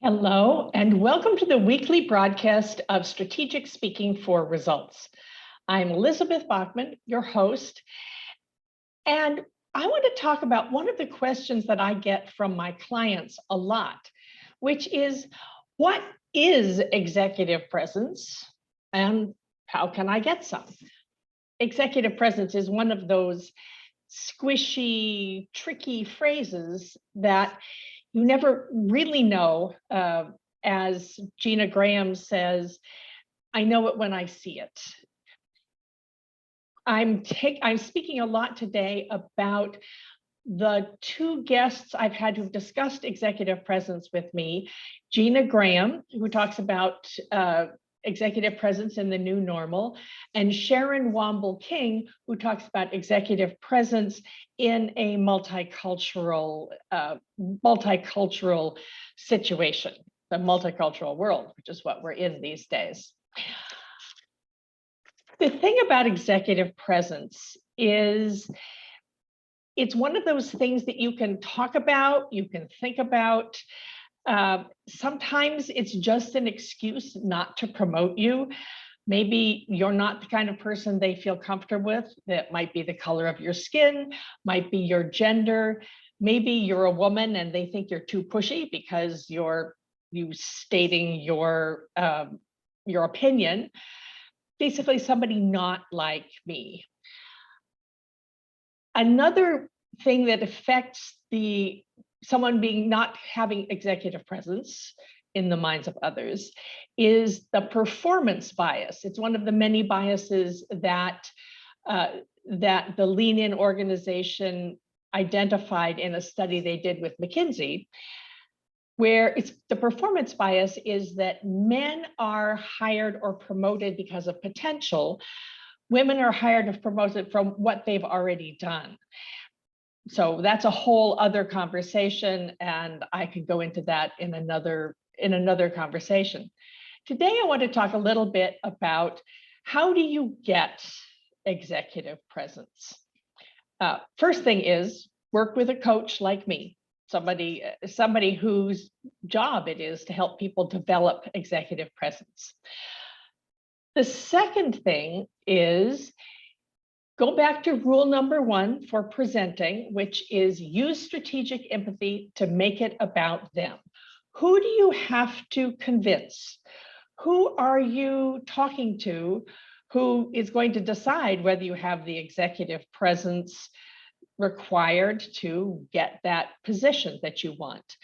Hello, and welcome to the weekly broadcast of Strategic Speaking for Results. I'm Elizabeth Bachman, your host, and I want to talk about one of the questions that I get from my clients a lot, which is, what is executive presence and how can I get some? Executive presence is one of those squishy, tricky phrases that you never really know. As Gina Graham says, I know it when I see it. I'm speaking a lot today about the two guests I've had who've discussed executive presence with me, Gina Graham, who talks about executive presence in the new normal, and Sharon Womble King, who talks about executive presence in a multicultural situation, the multicultural world, which is what we're in these days. The thing about executive presence is it's one of those things that you can talk about, you can think about. Sometimes it's just an excuse not to promote you. Maybe you're not the kind of person they feel comfortable with. That might be the color of your skin, might be your gender. Maybe you're a woman and they think you're too pushy because you stating your opinion. Basically, somebody not like me. Another thing that affects someone not having executive presence in the minds of others is the performance bias. It's one of the many biases that the Lean In organization identified in a study they did with McKinsey, where the performance bias is that men are hired or promoted because of potential. Women are hired or promoted from what they've already done. So that's a whole other conversation, and I could go into that in another conversation. Today, I want to talk a little bit about how do you get executive presence. First thing is work with a coach like me, somebody whose job it is to help people develop executive presence. The second thing is go back to rule number one for presenting, which is use strategic empathy to make it about them. Who do you have to convince? Who are you talking to who is going to decide whether you have the executive presence required to get that position that you want?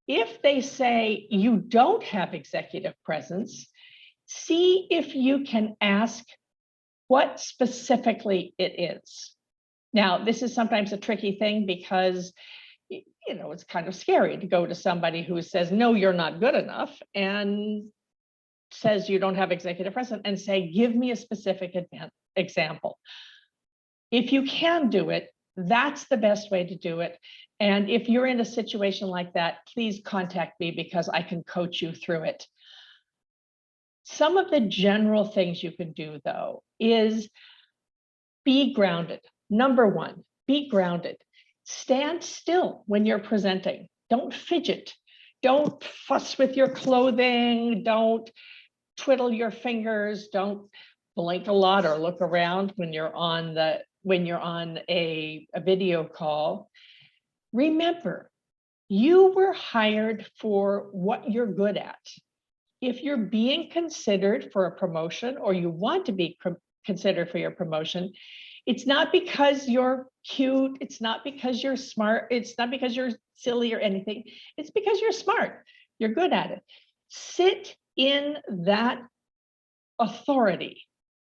If they say you don't have executive presence, see if you can ask what specifically it is. Now, this is sometimes a tricky thing because, it's kind of scary to go to somebody who says, no, you're not good enough, and says you don't have executive presence, and say, give me a specific example. If you can do it, that's the best way to do it. And if you're in a situation like that, please contact me because I can coach you through it. Some of the general things you can do, though, is be grounded. Number one, be grounded. Stand still when you're presenting. Don't fidget. Don't fuss with your clothing. Don't twiddle your fingers. Don't blink a lot or look around when you're on a video call. Remember, you were hired for what you're good at. If you're being considered for a promotion or you want to be considered for your promotion, it's not because you're cute, it's not because you're smart, it's not because you're silly or anything, it's because you're smart, you're good at it. Sit in that authority,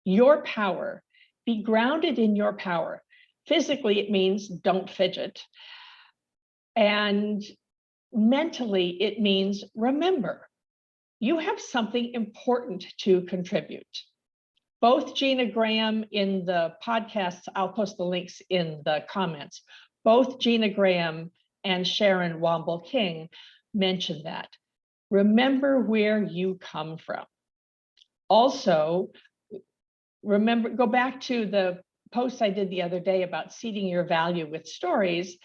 your power, be grounded in your power. Physically, it means don't fidget. And mentally, it means remember, you have something important to contribute. Both Gina Graham in the podcasts, I'll post the links in the comments, both Gina Graham and Sharon Womble King mentioned that. Remember where you come from. Also, go back to the post I did the other day about seeding your value with stories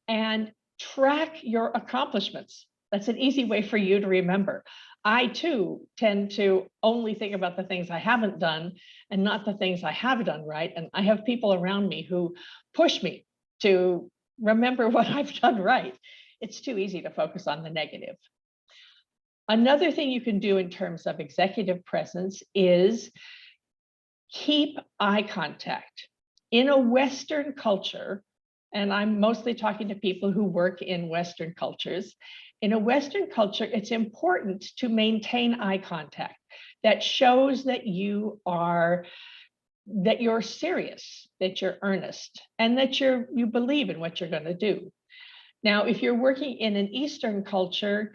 and track your accomplishments. That's an easy way for you to remember. I too tend to only think about the things I haven't done and not the things I have done right. And I have people around me who push me to remember what I've done right. It's too easy to focus on the negative. Another thing you can do in terms of executive presence is keep eye contact. In a Western culture, and I'm mostly talking to people who work in Western cultures, in a Western culture, it's important to maintain eye contact. That shows that you're serious, that you're earnest, and that you believe in what you're going to do. Now, if you're working in an Eastern culture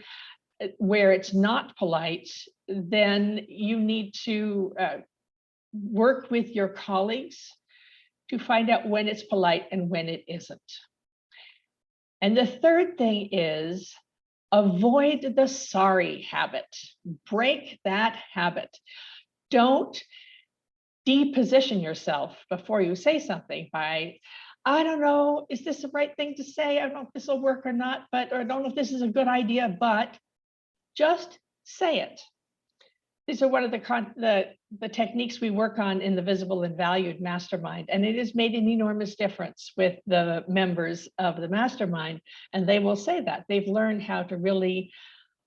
where it's not polite, then you need to work with your colleagues to find out when it's polite and when it isn't. And the third thing is avoid the sorry habit. Break that habit. Don't deposition yourself before you say something by, I don't know, is this the right thing to say? I don't know if this will work or not, or I don't know if this is a good idea, but just say it. These are one of the techniques we work on in the Visible and Valued Mastermind, and it has made an enormous difference with the members of the mastermind. And they will say that they've learned how to really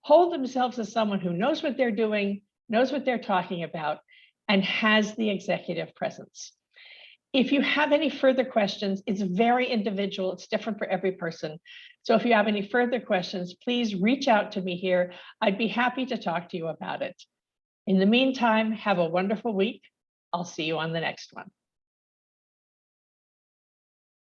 hold themselves as someone who knows what they're doing, knows what they're talking about, and has the executive presence. If you have any further questions, it's very individual. It's different for every person. So if you have any further questions, please reach out to me here. I'd be happy to talk to you about it. In the meantime, have a wonderful week. I'll see you on the next one.